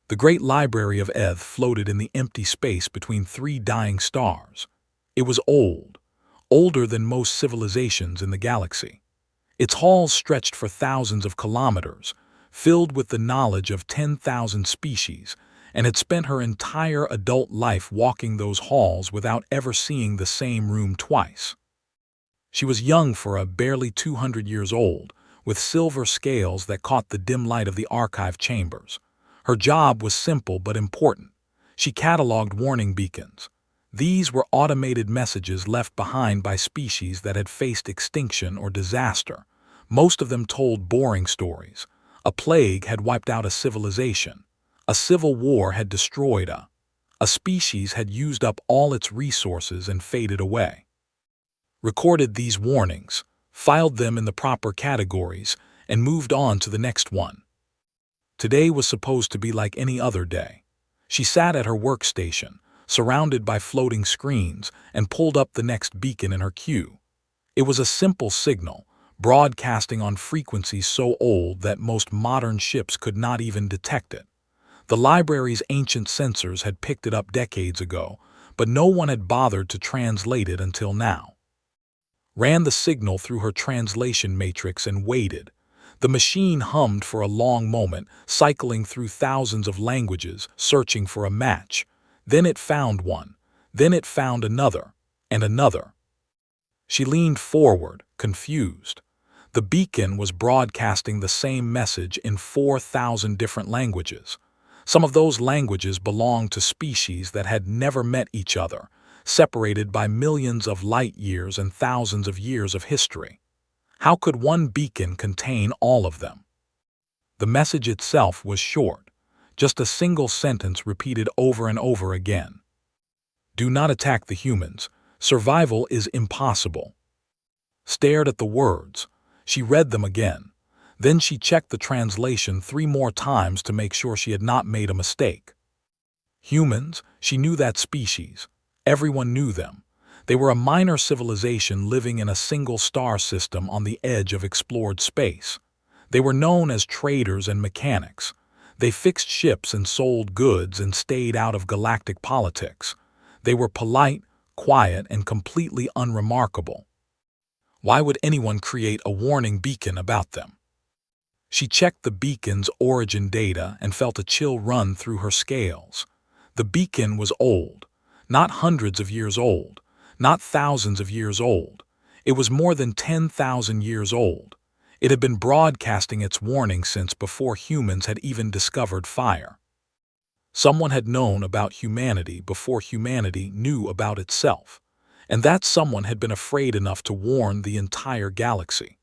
The great library of Eth floated in the empty space between three dying stars. It was old, older than most civilizations in the galaxy. Its halls stretched for thousands of kilometers, filled with the knowledge of 10,000 species, and had spent her entire adult life walking those halls without ever seeing the same room twice. She was young for a barely 200 years old, with silver scales that caught the dim light of the archive chambers. Her job was simple but important. She cataloged warning beacons. These were automated messages left behind by species that had faced extinction or disaster. Most of them told boring stories. A plague had wiped out a civilization. A civil war had destroyed a species had used up all its resources and faded away. Recorded these warnings, filed them in the proper categories, and moved on to the next one. Today was supposed to be like any other day. She sat at her workstation, surrounded by floating screens, and pulled up the next beacon in her queue. It was a simple signal, broadcasting on frequencies so old that most modern ships could not even detect it. The library's ancient sensors had picked it up decades ago, but no one had bothered to translate it until now. Ran the signal through her translation matrix and waited. The machine hummed for a long moment, cycling through thousands of languages, searching for a match. Then it found one. Then it found another, and another. She leaned forward, confused. The beacon was broadcasting the same message in 4,000 different languages. Some of those languages belonged to species that had never met each other, separated by millions of light years and thousands of years of history. How could one beacon contain all of them? The message itself was short, just a single sentence repeated over and over again. Do not attack the humans. Survival is impossible. Stared at the words. She read them again. Then she checked the translation 3 more times to make sure she had not made a mistake. Humans, she knew that species. Everyone knew them. They were a minor civilization living in a single star system on the edge of explored space. They were known as traders and mechanics. They fixed ships and sold goods and stayed out of galactic politics. They were polite, quiet, and completely unremarkable. Why would anyone create a warning beacon about them? She checked the beacon's origin data and felt a chill run through her scales. The beacon was old, not hundreds of years old, not thousands of years old. It was more than 10,000 years old. It had been broadcasting its warning since before humans had even discovered fire. Someone had known about humanity before humanity knew about itself, and that someone had been afraid enough to warn the entire galaxy.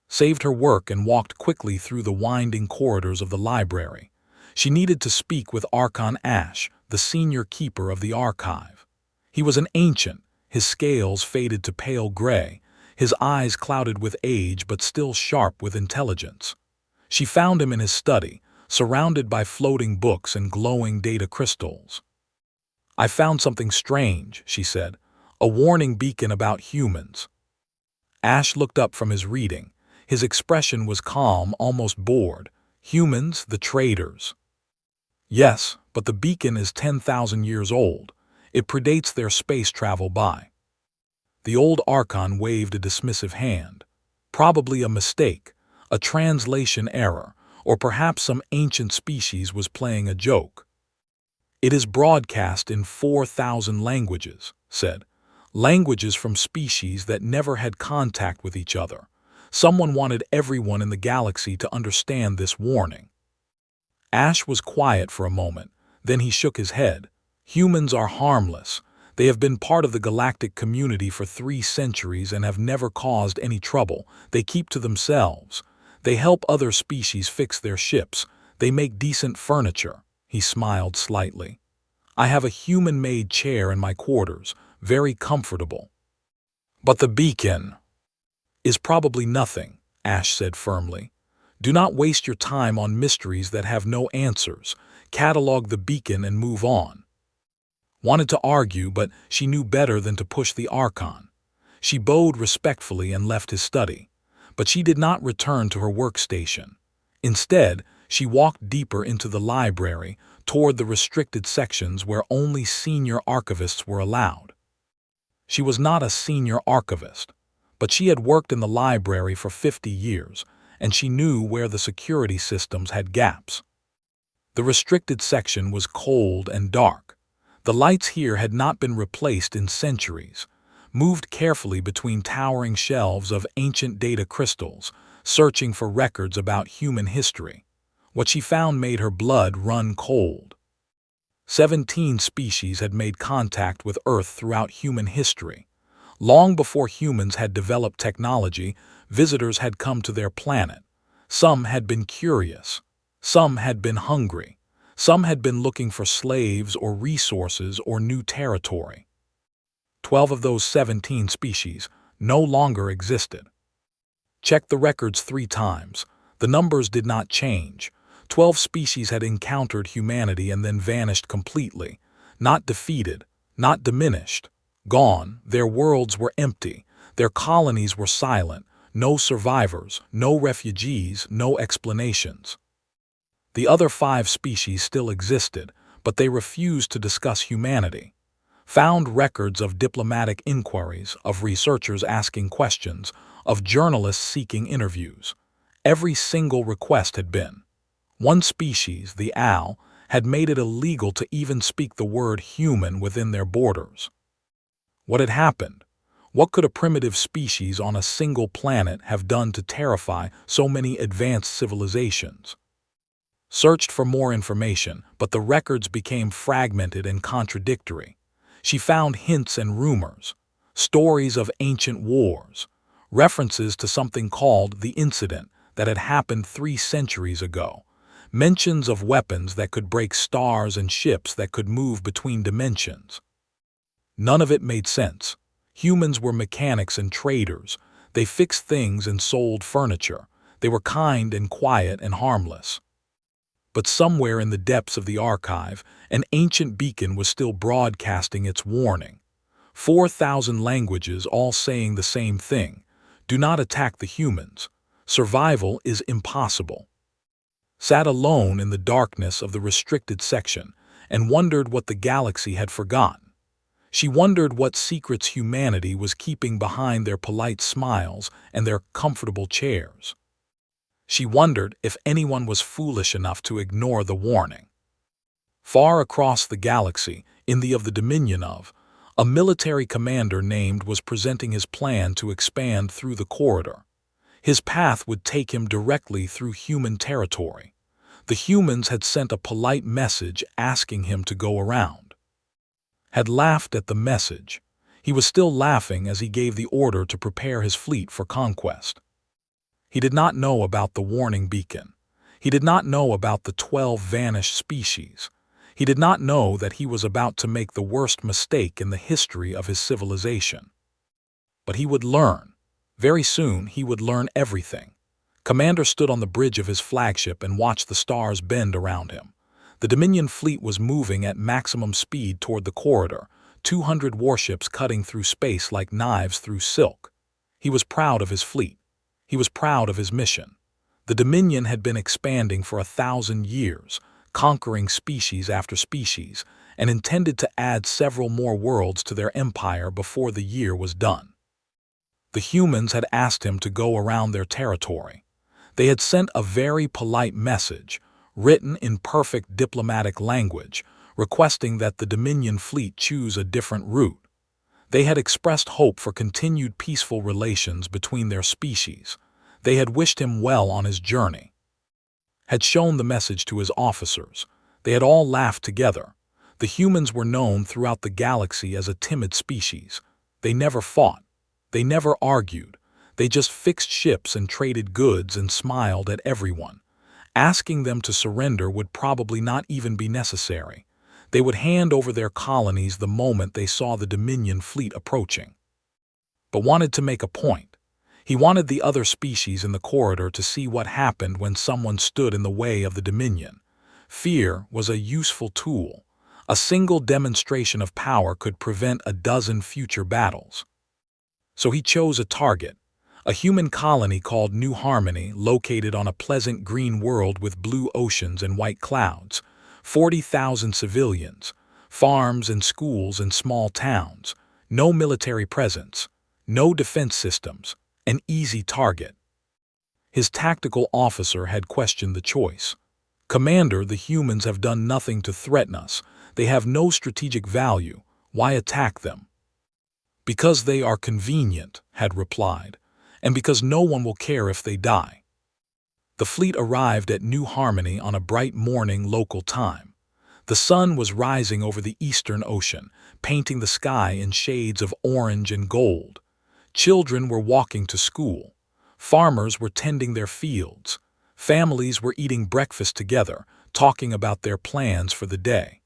Saved her work and walked quickly through the winding corridors of the library. She needed to speak with Archon Ash, the senior keeper of the archive. He was an ancient, his scales faded to pale gray, his eyes clouded with age but still sharp with intelligence. She found him in his study, surrounded by floating books and glowing data crystals. I found something strange, she said, a warning beacon about humans. Ash looked up from his reading. His expression was calm, almost bored. Humans, the traders. Yes, but the beacon is 10,000 years old. It predates their space travel by. The old Archon waved a dismissive hand. Probably a mistake, a translation error, or perhaps some ancient species was playing a joke. It is broadcast in 4,000 languages, said. Languages from species that never had contact with each other. Someone wanted everyone in the galaxy to understand this warning. Ash was quiet for a moment, then he shook his head. Humans are harmless. They have been part of the galactic community for 3 centuries and have never caused any trouble. They keep to themselves. They help other species fix their ships. They make decent furniture. He smiled slightly. I have a human-made chair in my quarters, very comfortable. But the beacon is probably nothing, Ash said firmly. Do not waste your time on mysteries that have no answers. Catalog the beacon and move on. Wanted to argue, but she knew better than to push the Archon. She bowed respectfully and left his study, but she did not return to her workstation. Instead, She walked deeper into the library, toward the restricted sections where only senior archivists were allowed. She was not a senior archivist, but she had worked in the library for 50 years, and she knew where the security systems had gaps. The restricted section was cold and dark. The lights here had not been replaced in centuries, moved carefully between towering shelves of ancient data crystals, searching for records about human history. What she found made her blood run cold. 17 species had made contact with Earth throughout human history. Long before humans had developed technology, visitors had come to their planet. Some had been curious. Some had been hungry. Some had been looking for slaves or resources or new territory. 12 of those 17 species no longer existed. Check the records 3 times. The numbers did not change. 12 species had encountered humanity and then vanished completely. Not defeated, not diminished. Gone, their worlds were empty. Their colonies were silent. No survivors, no refugees, no explanations. The other 5 species still existed, but they refused to discuss humanity. Found records of diplomatic inquiries, of researchers asking questions, of journalists seeking interviews. Every single request had been. One species, the owl, had made it illegal to even speak the word human within their borders. What had happened? What could a primitive species on a single planet have done to terrify so many advanced civilizations? Searched for more information, but the records became fragmented and contradictory. She found hints and rumors, stories of ancient wars, references to something called the incident that had happened 3 centuries ago, mentions of weapons that could break stars and ships that could move between dimensions. None of it made sense. Humans were mechanics and traders. They fixed things and sold furniture. They were kind and quiet and harmless. But somewhere in the depths of the archive, an ancient beacon was still broadcasting its warning. 4,000 languages all saying the same thing. Do not attack the humans. Survival is impossible. Sat alone in the darkness of the restricted section and wondered what the galaxy had forgotten. She wondered what secrets humanity was keeping behind their polite smiles and their comfortable chairs. She wondered if anyone was foolish enough to ignore the warning. Far across the galaxy, in the dominion of, a military commander named was presenting his plan to expand through the corridor. His path would take him directly through human territory. The humans had sent a polite message asking him to go around. Had laughed at the message. He was still laughing as he gave the order to prepare his fleet for conquest. He did not know about the warning beacon. He did not know about the 12 vanished species. He did not know that he was about to make the worst mistake in the history of his civilization. But he would learn. Very soon he would learn everything. Commander stood on the bridge of his flagship and watched the stars bend around him. The Dominion fleet was moving at maximum speed toward the corridor, 200 warships cutting through space like knives through silk. He was proud of his fleet. He was proud of his mission. The Dominion had been expanding for 1,000 years, conquering species after species, and intended to add several more worlds to their empire before the year was done. The humans had asked him to go around their territory. They had sent a very polite message, written in perfect diplomatic language, requesting that the Dominion fleet choose a different route. They had expressed hope for continued peaceful relations between their species. They had wished him well on his journey. Had shown the message to his officers. They had all laughed together. The humans were known throughout the galaxy as a timid species. They never fought. They never argued. They just fixed ships and traded goods and smiled at everyone. Asking them to surrender would probably not even be necessary. They would hand over their colonies the moment they saw the Dominion fleet approaching. But wanted to make a point. He wanted the other species in the corridor to see what happened when someone stood in the way of the Dominion. Fear was a useful tool. A single demonstration of power could prevent a dozen future battles. So he chose a target, A human colony called New Harmony, located on a pleasant green world with blue oceans and white clouds, 40,000 civilians, farms and schools and small towns, no military presence, no defense systems, an easy target. His tactical officer had questioned the choice. "Commander, the humans have done nothing to threaten us. They have no strategic value. Why attack them?" "Because they are convenient," had replied, "and because no one will care if they die." The fleet arrived at New Harmony on a bright morning local time. The sun was rising over the eastern ocean, painting the sky in shades of orange and gold. Children were walking to school. Farmers were tending their fields. Families were eating breakfast together, talking about their plans for the day.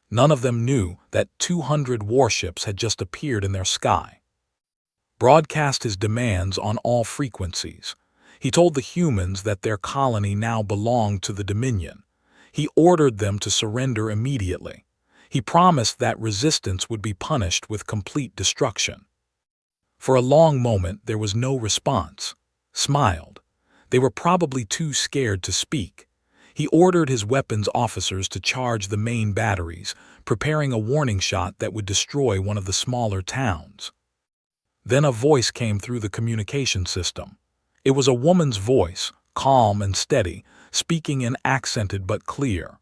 None of them knew that 200 warships had just appeared in their sky. Broadcast his demands on all frequencies. He told the humans that their colony now belonged to the Dominion. He ordered them to surrender immediately. He promised that resistance would be punished with complete destruction. For a long moment there was no response. Smiled. They were probably too scared to speak. He ordered his weapons officers to charge the main batteries, preparing a warning shot that would destroy one of the smaller towns. Then a voice came through the communication system. It was a woman's voice, calm and steady, speaking in accented but clear.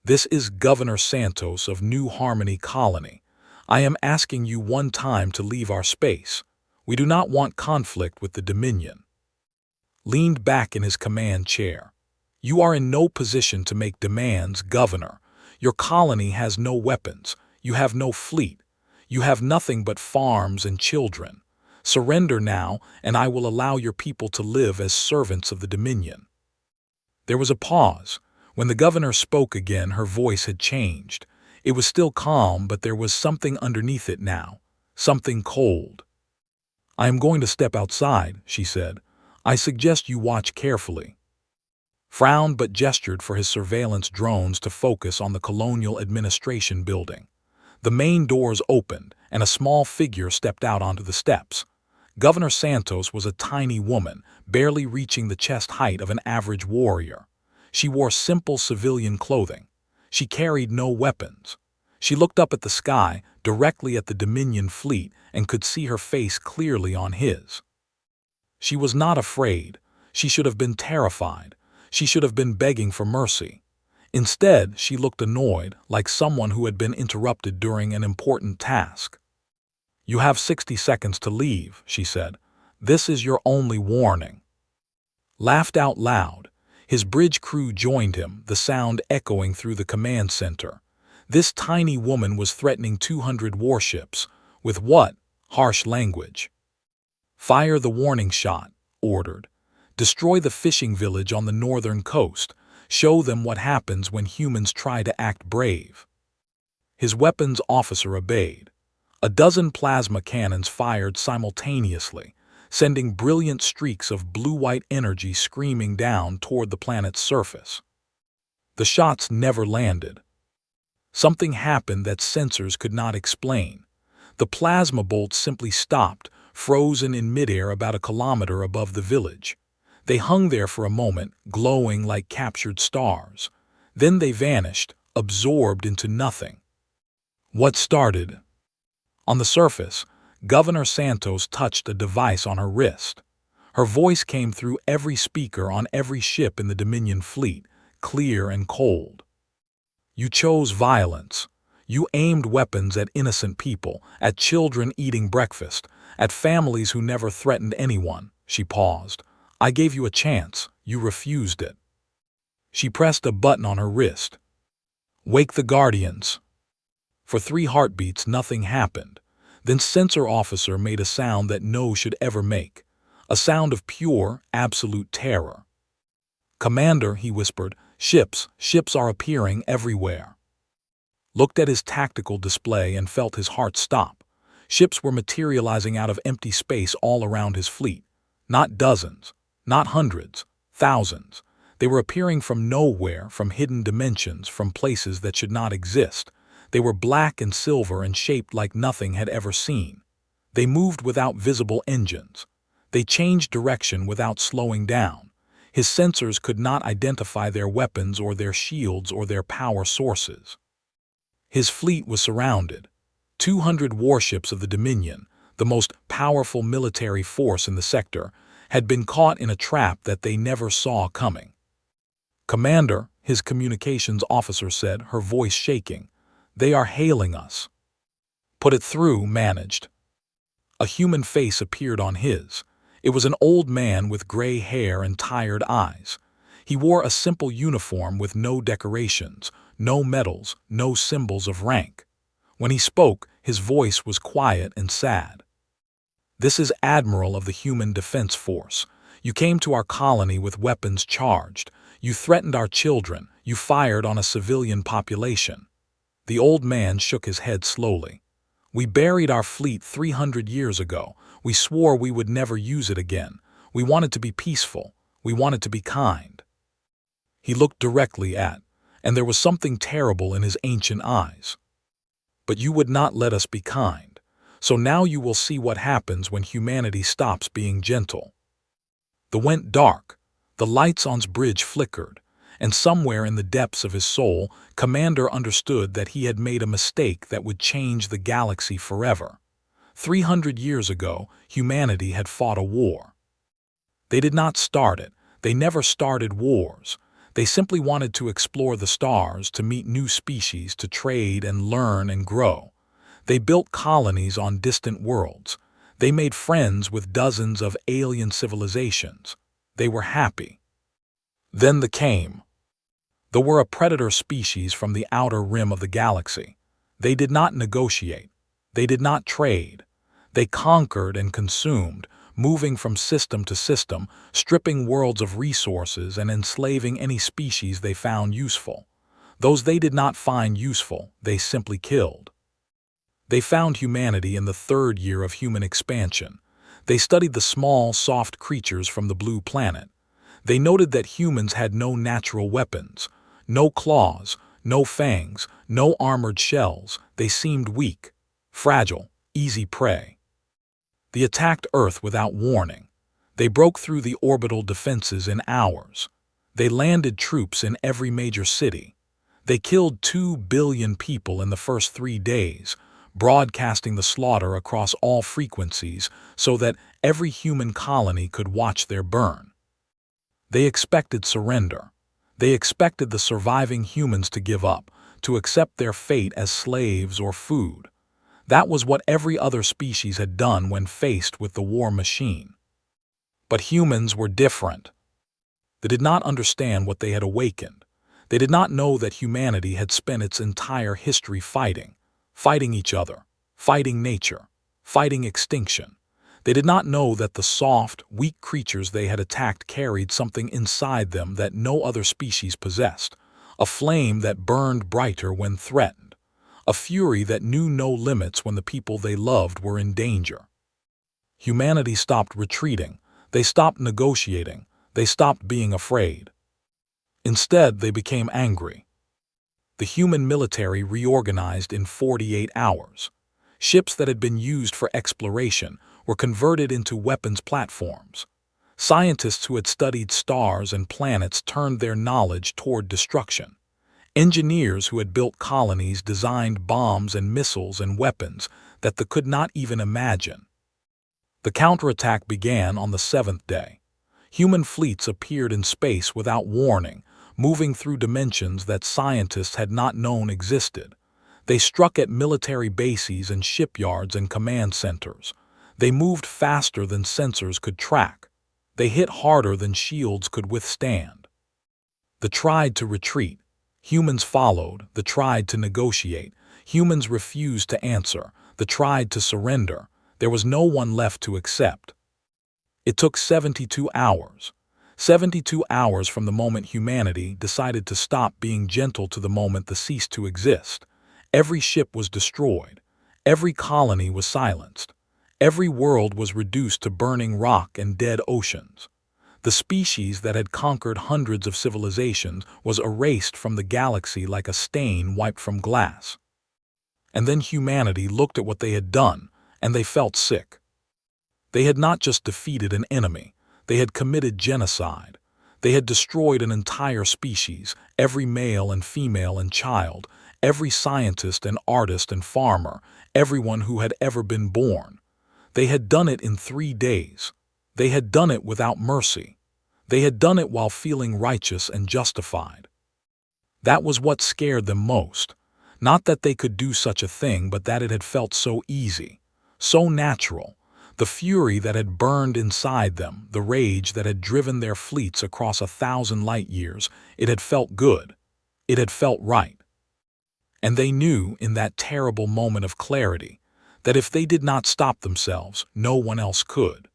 "This is Governor Santos of New Harmony Colony. I am asking you one time to leave our space. We do not want conflict with the Dominion." Leaned back in his command chair. "You are in no position to make demands, Governor. Your colony has no weapons. You have no fleet. You have nothing but farms and children. Surrender now, and I will allow your people to live as servants of the Dominion." There was a pause. When the governor spoke again, her voice had changed. It was still calm, but there was something underneath it now, something cold. "I am going to step outside," she said. "I suggest you watch carefully." Frowned but gestured for his surveillance drones to focus on the Colonial Administration building. The main doors opened, and a small figure stepped out onto the steps. Governor Santos was a tiny woman, barely reaching the chest height of an average warrior. She wore simple civilian clothing. She carried no weapons. She looked up at the sky, directly at the Dominion fleet, and could see her face clearly on his. She was not afraid. She should have been terrified. She should have been begging for mercy. Instead, she looked annoyed, like someone who had been interrupted during an important task. "You have 60 seconds to leave," she said. "This is your only warning." Laughed out loud. His bridge crew joined him, the sound echoing through the command center. This tiny woman was threatening 200 warships. With what? Harsh language. "Fire the warning shot," ordered. "Destroy the fishing village on the northern coast. Show them what happens when humans try to act brave." His weapons officer obeyed. A dozen plasma cannons fired simultaneously, sending brilliant streaks of blue-white energy screaming down toward the planet's surface. The shots never landed. Something happened that sensors could not explain. The plasma bolts simply stopped, frozen in midair about a kilometer above the village. They hung there for a moment, glowing like captured stars. Then they vanished, absorbed into nothing. What started? On the surface, Governor Santos touched a device on her wrist. Her voice came through every speaker on every ship in the Dominion fleet, clear and cold. "You chose violence. You aimed weapons at innocent people, at children eating breakfast, at families who never threatened anyone." She paused. "I gave you a chance. You refused it." She pressed a button on her wrist. "Wake the Guardians." For 3 heartbeats, nothing happened. Then Sensor Officer made a sound that no should ever make. A sound of pure, absolute terror. "Commander," he whispered, ships are appearing everywhere." Looked at his tactical display and felt his heart stop. Ships were materializing out of empty space all around his fleet. Not dozens, not hundreds, thousands. They were appearing from nowhere, from hidden dimensions, from places that should not exist. They were black and silver and shaped like nothing had ever seen. They moved without visible engines. They changed direction without slowing down. His sensors could not identify their weapons or their shields or their power sources. His fleet was surrounded. 200 warships of the Dominion, the most powerful military force in the sector, had been caught in a trap that they never saw coming. "Commander," his communications officer said, her voice shaking, "they are hailing us." "Put it through," managed. A human face appeared on his. It was an old man with gray hair and tired eyes. He wore a simple uniform with no decorations, no medals, no symbols of rank. When he spoke, his voice was quiet and sad. "This is Admiral of the Human Defense Force. You came to our colony with weapons charged. You threatened our children. You fired on a civilian population." The old man shook his head slowly. "We buried our fleet 300 years ago. We swore we would never use it again. We wanted to be peaceful. We wanted to be kind." He looked directly at, and there was something terrible in his ancient eyes. "But you would not let us be kind. So now you will see what happens when humanity stops being gentle." The went dark. The lights on his bridge flickered, and somewhere in the depths of his soul, Commander understood that he had made a mistake that would change the galaxy forever. 300 years ago, humanity had fought a war. They did not start it. They never started wars. They simply wanted to explore the stars, to meet new species, to trade and learn and grow. They built colonies on distant worlds. They made friends with dozens of alien civilizations. They were happy. Then the came. They were a predator species from the outer rim of the galaxy. They did not negotiate. They did not trade. They conquered and consumed, moving from system to system, stripping worlds of resources and enslaving any species they found useful. Those they did not find useful, they simply killed. They found humanity in the 3rd year of human expansion. They studied the small, soft creatures from the blue planet. They noted that humans had no natural weapons, no claws, no fangs, no armored shells. They seemed weak, fragile, easy prey. They attacked Earth without warning. They broke through the orbital defenses in hours. They landed troops in every major city. They killed 2 billion people in the first 3 days, broadcasting the slaughter across all frequencies so that every human colony could watch their burn. They expected surrender. They expected the surviving humans to give up, to accept their fate as slaves or food. That was what every other species had done when faced with the war machine. But humans were different. They did not understand what they had awakened. They did not know that humanity had spent its entire history fighting each other, fighting nature, fighting extinction. They did not know that the soft, weak creatures they had attacked carried something inside them that no other species possessed, a flame that burned brighter when threatened, a fury that knew no limits when the people they loved were in danger. Humanity stopped retreating. They stopped negotiating. They stopped being afraid. Instead, they became angry. The human military reorganized in 48 hours. Ships that had been used for exploration were converted into weapons platforms. Scientists who had studied stars and planets turned their knowledge toward destruction. Engineers who had built colonies designed bombs and missiles and weapons that they could not even imagine. The counterattack began on the 7th day. Human fleets appeared in space without warning, moving through dimensions that scientists had not known existed. They struck at military bases and shipyards and command centers. They moved faster than sensors could track. They hit harder than shields could withstand. They tried to retreat. Humans followed. They tried to negotiate. Humans refused to answer. They tried to surrender. There was no one left to accept. It took 72 hours. 72 hours from the moment humanity decided to stop being gentle to the moment they ceased to exist. Every ship was destroyed. Every colony was silenced. Every world was reduced to burning rock and dead oceans. The species that had conquered hundreds of civilizations was erased from the galaxy like a stain wiped from glass. And then humanity looked at what they had done, and they felt sick. They had not just defeated an enemy, they had committed genocide. They had destroyed an entire species, every male and female and child, every scientist and artist and farmer, everyone who had ever been born. They had done it in 3 days. They had done it without mercy. They had done it while feeling righteous and justified. That was what scared them most. Not that they could do such a thing, but that it had felt so easy, so natural. The fury that had burned inside them, the rage that had driven their fleets across 1,000 light years, it had felt good. It had felt right. And they knew, in that terrible moment of clarity, that if they did not stop themselves, no one else could.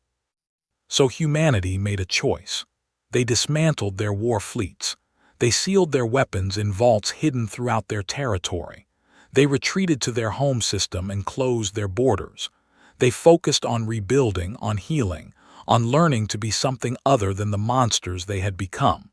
So humanity made a choice. They dismantled their war fleets. They sealed their weapons in vaults hidden throughout their territory. They retreated to their home system and closed their borders. They focused on rebuilding, on healing, on learning to be something other than the monsters they had become.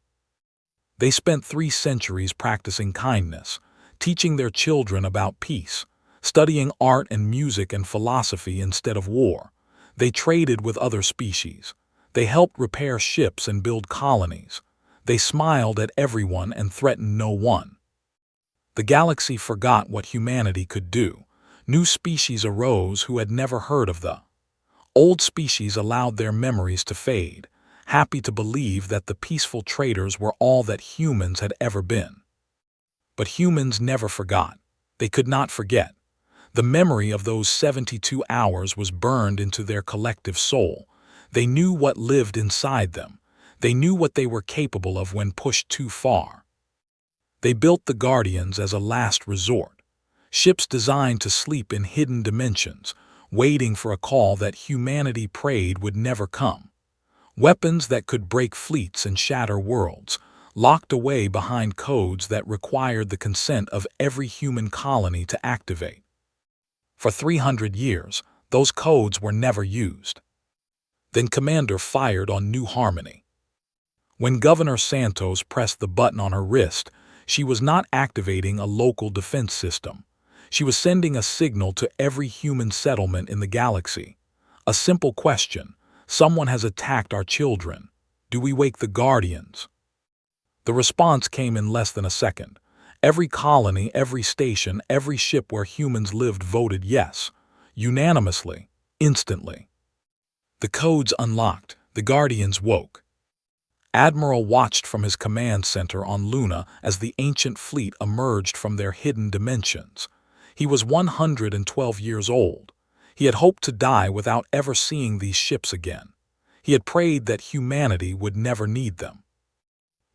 They spent 3 centuries practicing kindness, teaching their children about peace, studying art and music and philosophy instead of war. They traded with other species. They helped repair ships and build colonies. They smiled at everyone and threatened no one. The galaxy forgot what humanity could do. New species arose who had never heard of the old species allowed their memories to fade, happy to believe that the peaceful traders were all that humans had ever been. But humans never forgot. They could not forget. The memory of those 72 hours was burned into their collective soul. They knew what lived inside them. They knew what they were capable of when pushed too far. They built the Guardians as a last resort. Ships designed to sleep in hidden dimensions, waiting for a call that humanity prayed would never come. Weapons that could break fleets and shatter worlds, locked away behind codes that required the consent of every human colony to activate. For 300 years, those codes were never used. Then Commander fired on New Harmony. When Governor Santos pressed the button on her wrist, she was not activating a local defense system. She was sending a signal to every human settlement in the galaxy. A simple question: someone has attacked our children. Do we wake the Guardians? The response came in less than a second. Every colony, every station, every ship where humans lived voted yes, unanimously, instantly. The codes unlocked. The Guardians woke. Admiral watched from his command center on Luna as the ancient fleet emerged from their hidden dimensions. He was 112 years old. He had hoped to die without ever seeing these ships again. He had prayed that humanity would never need them.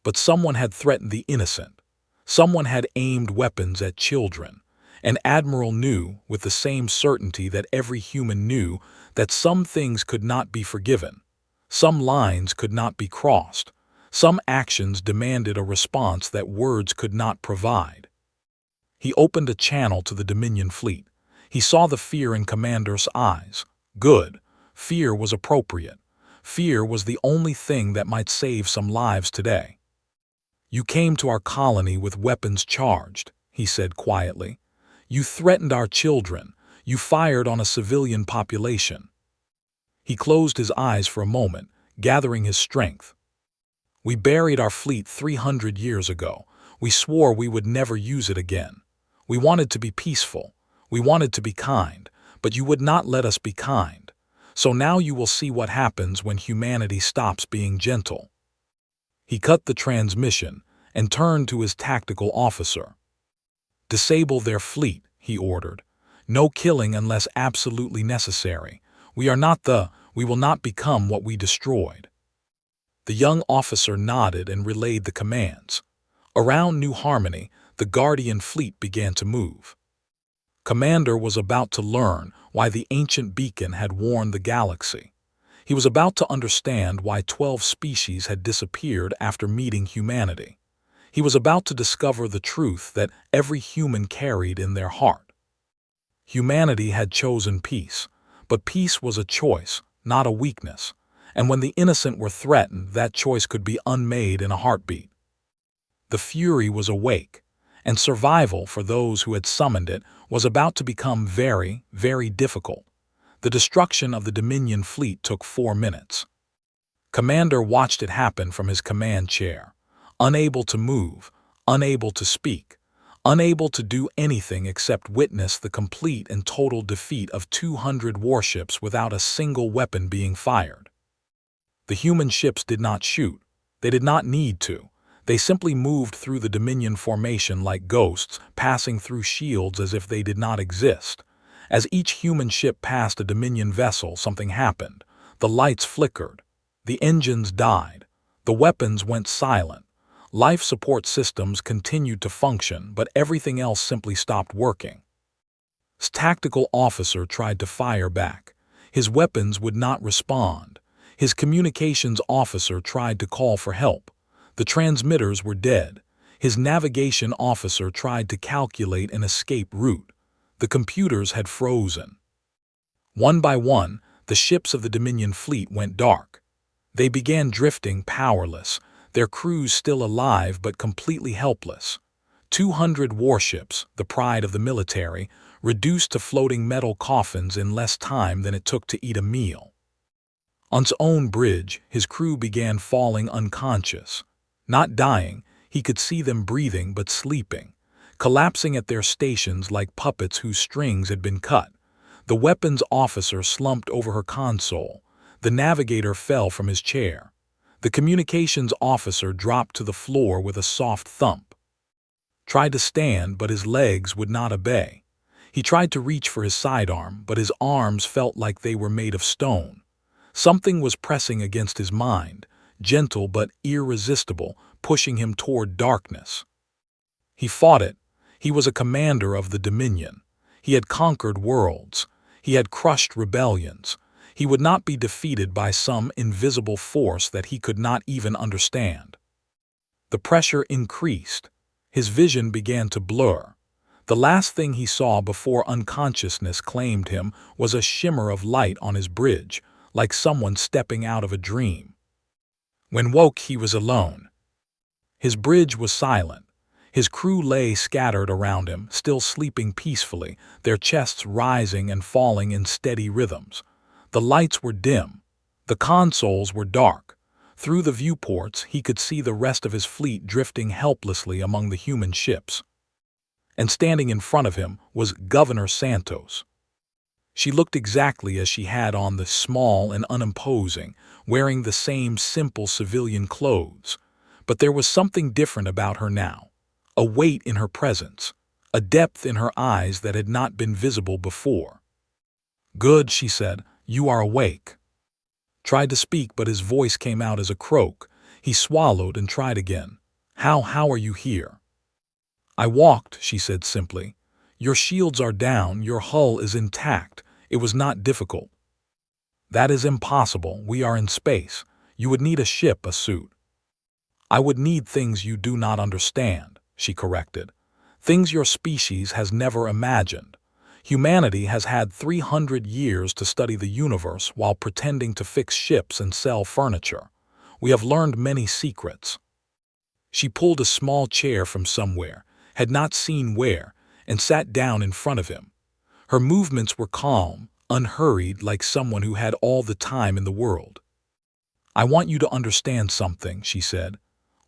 But someone had threatened the innocent. Someone had aimed weapons at children. And Admiral knew, with the same certainty that every human knew, that some things could not be forgiven. Some lines could not be crossed. Some actions demanded a response that words could not provide. He opened a channel to the Dominion fleet. He saw the fear in Commander's eyes. Good. Fear was appropriate. Fear was the only thing that might save some lives today. "You came to our colony with weapons charged," he said quietly. "You threatened our children. You fired on a civilian population." He closed his eyes for a moment, gathering his strength. "We buried our fleet 300 years ago. We swore we would never use it again. We wanted to be peaceful. We wanted to be kind, but you would not let us be kind. So now you will see what happens when humanity stops being gentle." He cut the transmission and turned to his tactical officer. "Disable their fleet," he ordered. "No killing unless absolutely necessary. We will not become what we destroyed." The young officer nodded and relayed the commands. Around New Harmony, the Guardian fleet began to move. Commander was about to learn why the ancient beacon had warned the galaxy. He was about to understand why 12 species had disappeared after meeting humanity. He was about to discover the truth that every human carried in their heart. Humanity had chosen peace, but peace was a choice, not a weakness. And when the innocent were threatened, that choice could be unmade in a heartbeat. The fury was awake, and survival for those who had summoned it was about to become very, very difficult. The destruction of the Dominion fleet took 4 minutes. Commander watched it happen from his command chair, unable to move, unable to speak, unable to do anything except witness the complete and total defeat of 200 warships without a single weapon being fired. The human ships did not shoot. They did not need to. They simply moved through the Dominion formation like ghosts, passing through shields as if they did not exist. As each human ship passed a Dominion vessel, something happened. The lights flickered. The engines died. The weapons went silent. Life support systems continued to function, but everything else simply stopped working. His tactical officer tried to fire back. His weapons would not respond. His communications officer tried to call for help. The transmitters were dead. His navigation officer tried to calculate an escape route. The computers had frozen. One by one, the ships of the Dominion fleet went dark. They began drifting, powerless, their crews still alive but completely helpless. 200 warships, the pride of the military, reduced to floating metal coffins in less time than it took to eat a meal. On his own bridge, his crew began falling unconscious. Not dying, he could see them breathing but sleeping, collapsing at their stations like puppets whose strings had been cut. The weapons officer slumped over her console. The navigator fell from his chair. The communications officer dropped to the floor with a soft thump. Tried to stand, but his legs would not obey. He tried to reach for his sidearm, but his arms felt like they were made of stone. Something was pressing against his mind, gentle but irresistible, pushing him toward darkness. He fought it. He was a commander of the Dominion. He had conquered worlds. He had crushed rebellions. He would not be defeated by some invisible force that he could not even understand. The pressure increased. His vision began to blur. The last thing he saw before unconsciousness claimed him was a shimmer of light on his bridge, like someone stepping out of a dream. When woke, he was alone. His bridge was silent. His crew lay scattered around him, still sleeping peacefully, their chests rising and falling in steady rhythms. The lights were dim. The consoles were dark. Through the viewports, he could see the rest of his fleet drifting helplessly among the human ships. And standing in front of him was Governor Santos. She looked exactly as she had on, the small and unimposing, wearing the same simple civilian clothes. But there was something different about her now. A weight in her presence, a depth in her eyes that had not been visible before. "Good," she said. "You are awake." Tried to speak, but his voice came out as a croak. He swallowed and tried again. How are you here?" "I walked," she said simply. "Your shields are down, your hull is intact. It was not difficult." "That is impossible. We are in space. You would need a ship, a suit." "I would need things you do not understand," she corrected. "Things your species has never imagined. Humanity has had 300 years to study the universe while pretending to fix ships and sell furniture. We have learned many secrets." She pulled a small chair from somewhere, had not seen where, and sat down in front of him. Her movements were calm, unhurried, like someone who had all the time in the world. "I want you to understand something," she said.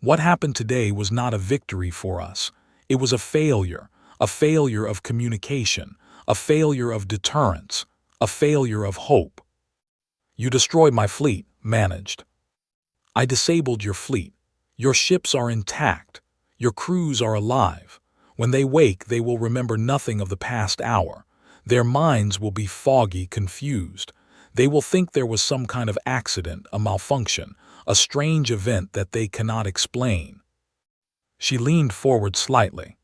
"What happened today was not a victory for us. It was a failure of communication, a failure of deterrence, a failure of hope. You destroyed my fleet, managed. I disabled your fleet. Your ships are intact. Your crews are alive. When they wake, they will remember nothing of the past hour. Their minds will be foggy, confused. They will think there was some kind of accident, a malfunction, a strange event that they cannot explain." She leaned forward slightly.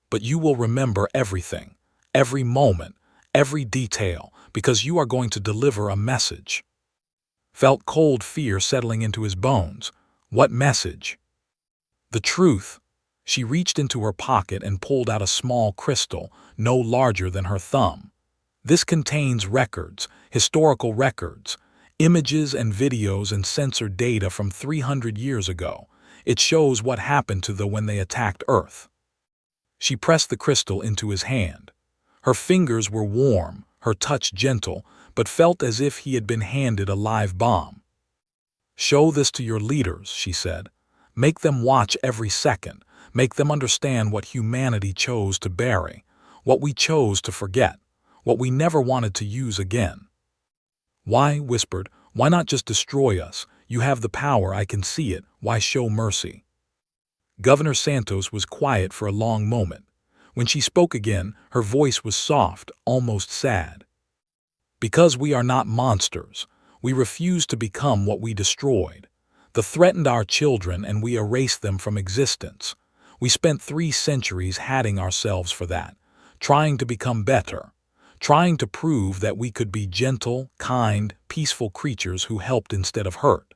"But you will remember everything, every moment, every detail, because you are going to deliver a message." Felt cold fear settling into his bones. What message? The truth. She reached into her pocket and pulled out a small crystal, no larger than her thumb. "This contains records, historical records, images and videos and censored data from 300 years ago. It shows what happened to them when they attacked Earth." She pressed the crystal into his hand. Her fingers were warm, her touch gentle, but felt as if he had been handed a live bomb. "Show this to your leaders," she said. "Make them watch every second. Make them understand what humanity chose to bury, what we chose to forget, what we never wanted to use again." "Why," whispered, "why not just destroy us? You have the power, I can see it. Why show mercy?" Governor Santos was quiet for a long moment. When she spoke again, her voice was soft, almost sad. "Because we are not monsters. We refuse to become what we destroyed. They threatened our children and we erased them from existence. We spent 3 centuries hatting ourselves for that, trying to become better, trying to prove that we could be gentle, kind, peaceful creatures who helped instead of hurt."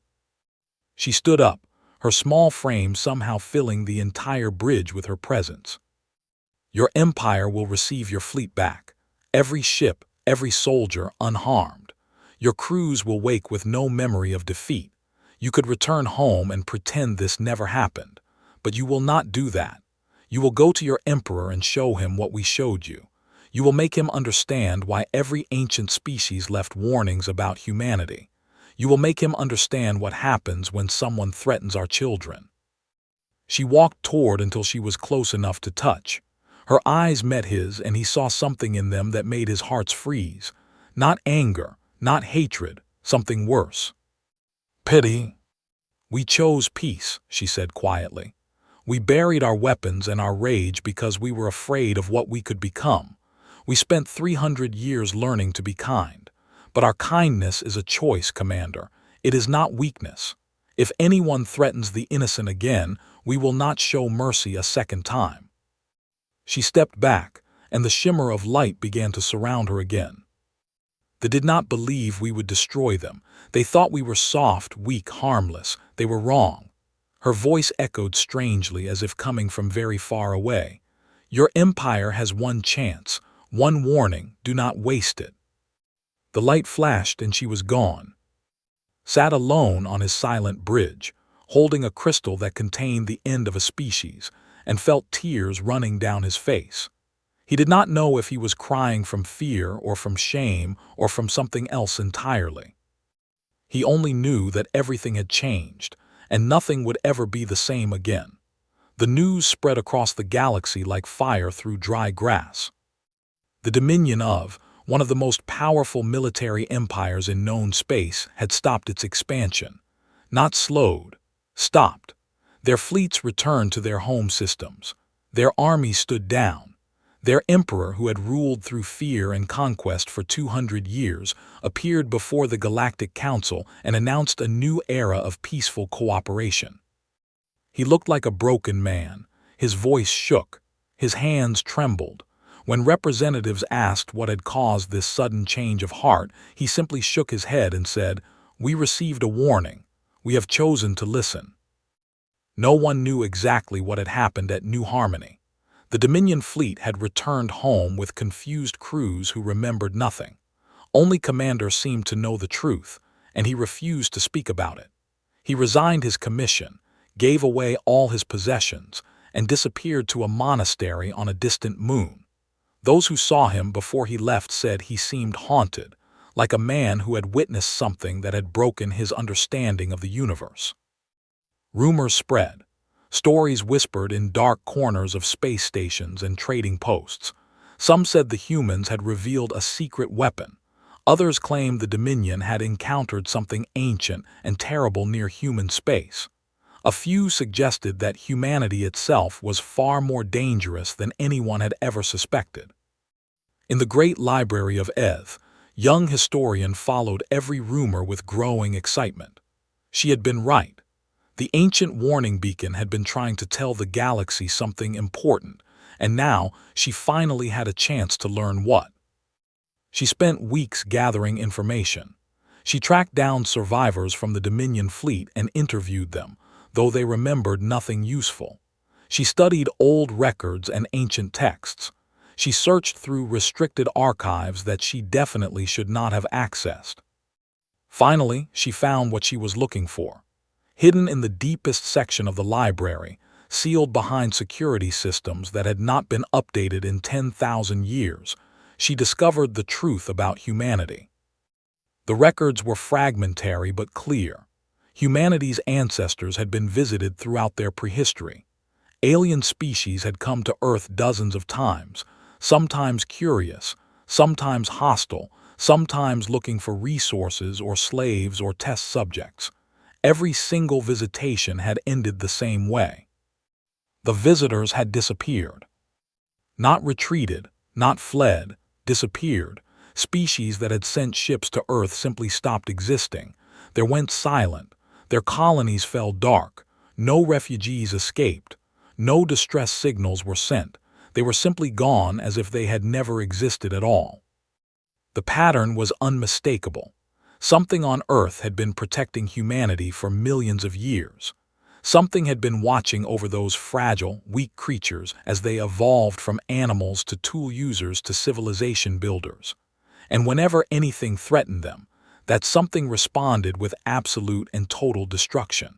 She stood up, her small frame somehow filling the entire bridge with her presence. "Your empire will receive your fleet back. Every ship, every soldier unharmed. Your crews will wake with no memory of defeat. You could return home and pretend this never happened. But you will not do that. You will go to your emperor and show him what we showed you. You will make him understand why every ancient species left warnings about humanity. You will make him understand what happens when someone threatens our children." She walked toward until she was close enough to touch. Her eyes met his and he saw something in them that made his heart freeze. Not anger, not hatred, something worse. "Pity." "We chose peace," she said quietly. "We buried our weapons and our rage because we were afraid of what we could become. We spent 300 years learning to be kind. But our kindness is a choice, Commander. It is not weakness. If anyone threatens the innocent again, we will not show mercy a second time." She stepped back, and the shimmer of light began to surround her again. "They did not believe we would destroy them. They thought we were soft, weak, harmless. They were wrong." Her voice echoed strangely as if coming from very far away. "Your empire has one chance, one warning. Do not waste it." The light flashed and she was gone. Sat alone on his silent bridge, holding a crystal that contained the end of a species, and felt tears running down his face. He did not know if he was crying from fear or from shame or from something else entirely. He only knew that everything had changed, and nothing would ever be the same again. The news spread across the galaxy like fire through dry grass. The dominion of one of the most powerful military empires in known space had stopped its expansion. Not slowed, stopped. Their fleets returned to their home systems. Their armies stood down. Their emperor, who had ruled through fear and conquest for 200 years, appeared before the Galactic Council and announced a new era of peaceful cooperation. He looked like a broken man. His voice shook. His hands trembled. When representatives asked what had caused this sudden change of heart, he simply shook his head and said, "We received a warning. We have chosen to listen." No one knew exactly what had happened at New Harmony. The Dominion fleet had returned home with confused crews who remembered nothing. Only Commander seemed to know the truth, and he refused to speak about it. He resigned his commission, gave away all his possessions, and disappeared to a monastery on a distant moon. Those who saw him before he left said he seemed haunted, like a man who had witnessed something that had broken his understanding of the universe. Rumors spread. Stories whispered in dark corners of space stations and trading posts. Some said the humans had revealed a secret weapon. Others claimed the Dominion had encountered something ancient and terrible near human space. A few suggested that humanity itself was far more dangerous than anyone had ever suspected. In the great library of Eth, young historian followed every rumor with growing excitement. She had been right. The ancient warning beacon had been trying to tell the galaxy something important, and now she finally had a chance to learn what. She spent weeks gathering information. She tracked down survivors from the Dominion fleet and interviewed them, though they remembered nothing useful. She studied old records and ancient texts. She searched through restricted archives that she definitely should not have accessed. Finally, she found what she was looking for. Hidden in the deepest section of the library, sealed behind security systems that had not been updated in 10,000 years, she discovered the truth about humanity. The records were fragmentary but clear. Humanity's ancestors had been visited throughout their prehistory. Alien species had come to Earth dozens of times, sometimes curious, sometimes hostile, sometimes looking for resources or slaves or test subjects. Every single visitation had ended the same way. The visitors had disappeared. Not retreated, not fled, disappeared. Species that had sent ships to Earth simply stopped existing. They went silent. Their colonies fell dark. No refugees escaped. No distress signals were sent. They were simply gone as if they had never existed at all. The pattern was unmistakable. Something on Earth had been protecting humanity for millions of years. Something had been watching over those fragile, weak creatures as they evolved from animals to tool users to civilization builders. And whenever anything threatened them, that something responded with absolute and total destruction.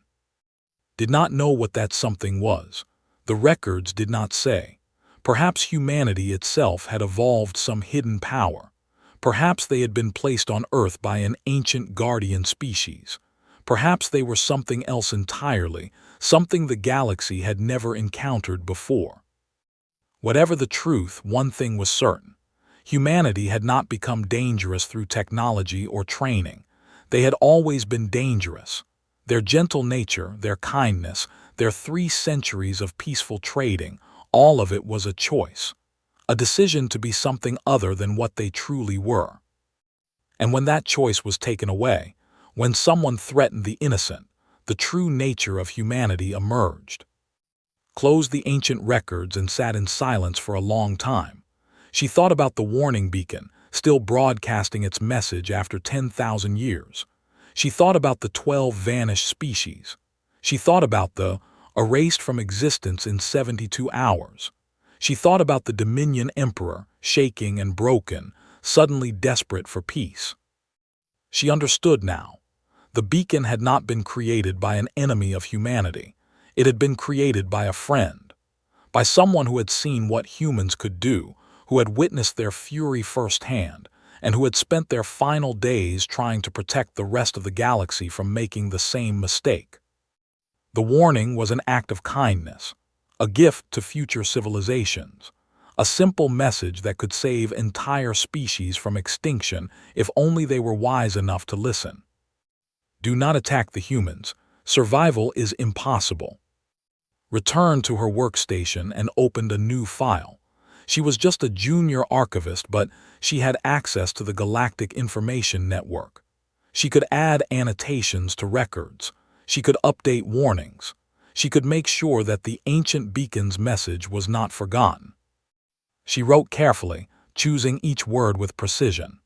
Did not know what that something was. The records did not say. Perhaps humanity itself had evolved some hidden power. Perhaps they had been placed on Earth by an ancient guardian species. Perhaps they were something else entirely, something the galaxy had never encountered before. Whatever the truth, one thing was certain. Humanity had not become dangerous through technology or training. They had always been dangerous. Their gentle nature, their kindness, their 3 centuries of peaceful trading, all of it was a choice. A decision to be something other than what they truly were. And when that choice was taken away, when someone threatened the innocent, the true nature of humanity emerged. Closed the ancient records and sat in silence for a long time. She thought about the warning beacon, still broadcasting its message after 10,000 years. She thought about the 12 vanished species. She thought about the erased from existence in 72 hours. She thought about the Dominion Emperor, shaking and broken, suddenly desperate for peace. She understood now. The beacon had not been created by an enemy of humanity. It had been created by a friend. By someone who had seen what humans could do, who had witnessed their fury firsthand, and who had spent their final days trying to protect the rest of the galaxy from making the same mistake. The warning was an act of kindness, a gift to future civilizations, a simple message that could save entire species from extinction if only they were wise enough to listen. Do not attack the humans. Survival is impossible. Returned to her workstation and opened a new file. She was just a junior archivist, but she had access to the Galactic Information Network. She could add annotations to records. She could update warnings. She could make sure that the ancient beacon's message was not forgotten. She wrote carefully, choosing each word with precision.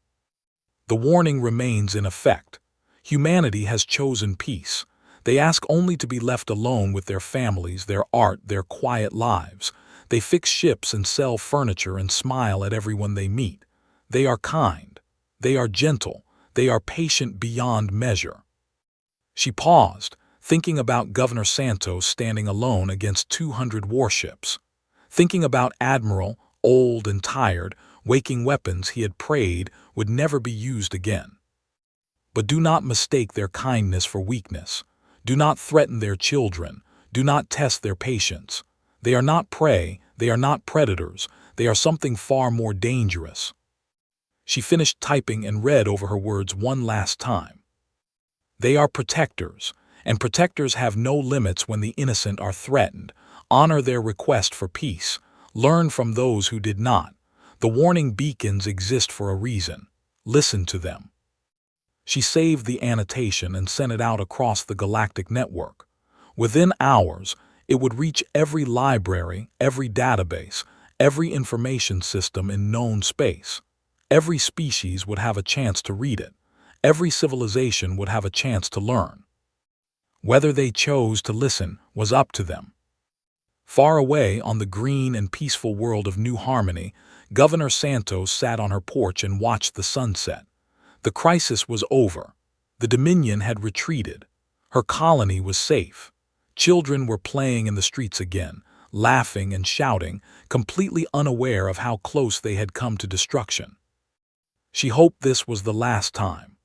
The warning remains in effect. Humanity has chosen peace. They ask only to be left alone with their families, their art, their quiet lives. They fix ships and sell furniture and smile at everyone they meet. They are kind. They are gentle. They are patient beyond measure. She paused, thinking about Governor Santos standing alone against 200 warships. Thinking about Admiral, old and tired, waking weapons he had prayed would never be used again. But do not mistake their kindness for weakness. Do not threaten their children. Do not test their patience. They are not prey. They are not predators. They are something far more dangerous. She finished typing and read over her words one last time. They are protectors, and protectors have no limits when the innocent are threatened. Honor their request for peace. Learn from those who did not. The warning beacons exist for a reason. Listen to them. She saved the annotation and sent it out across the galactic network. Within hours, it would reach every library, every database, every information system in known space. Every species would have a chance to read it. Every civilization would have a chance to learn. Whether they chose to listen was up to them. Far away on the green and peaceful world of New Harmony, Governor Santos sat on her porch and watched the sunset. The crisis was over. The Dominion had retreated. Her colony was safe. Children were playing in the streets again, laughing and shouting, completely unaware of how close they had come to destruction. She hoped this was the last time.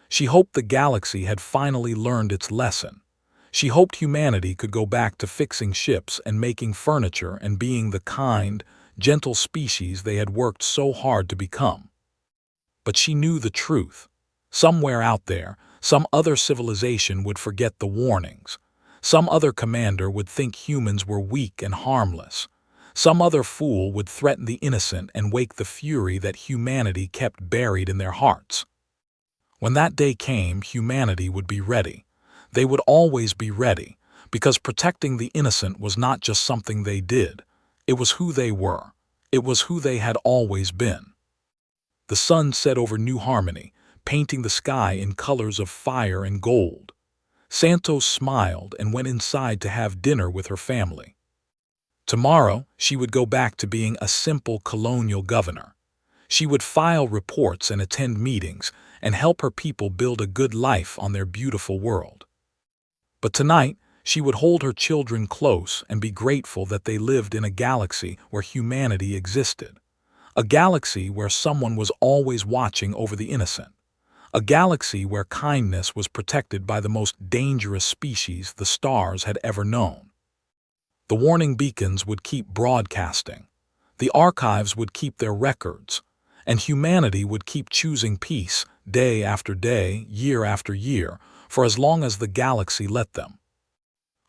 She hoped the galaxy had finally learned its lesson. She hoped humanity could go back to fixing ships and making furniture and being the kind, gentle species they had worked so hard to become. But she knew the truth. Somewhere out there, some other civilization would forget the warnings. Some other commander would think humans were weak and harmless. Some other fool would threaten the innocent and wake the fury that humanity kept buried in their hearts. When that day came, humanity would be ready. They would always be ready, because protecting the innocent was not just something they did. It was who they were. It was who they had always been. The sun set over New Harmony, painting the sky in colors of fire and gold. Santos smiled and went inside to have dinner with her family. Tomorrow, she would go back to being a simple colonial governor. She would file reports and attend meetings and help her people build a good life on their beautiful world. But tonight, she would hold her children close and be grateful that they lived in a galaxy where humanity existed. A galaxy where someone was always watching over the innocent. A galaxy where kindness was protected by the most dangerous species the stars had ever known. The warning beacons would keep broadcasting. The archives would keep their records. And humanity would keep choosing peace day after day, year after year, for as long as the galaxy let them.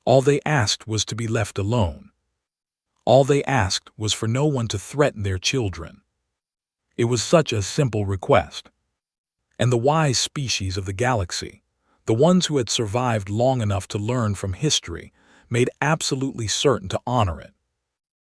All they asked was to be left alone. All they asked was for no one to threaten their children. It was such a simple request. And the wise species of the galaxy, the ones who had survived long enough to learn from history, made absolutely certain to honor it.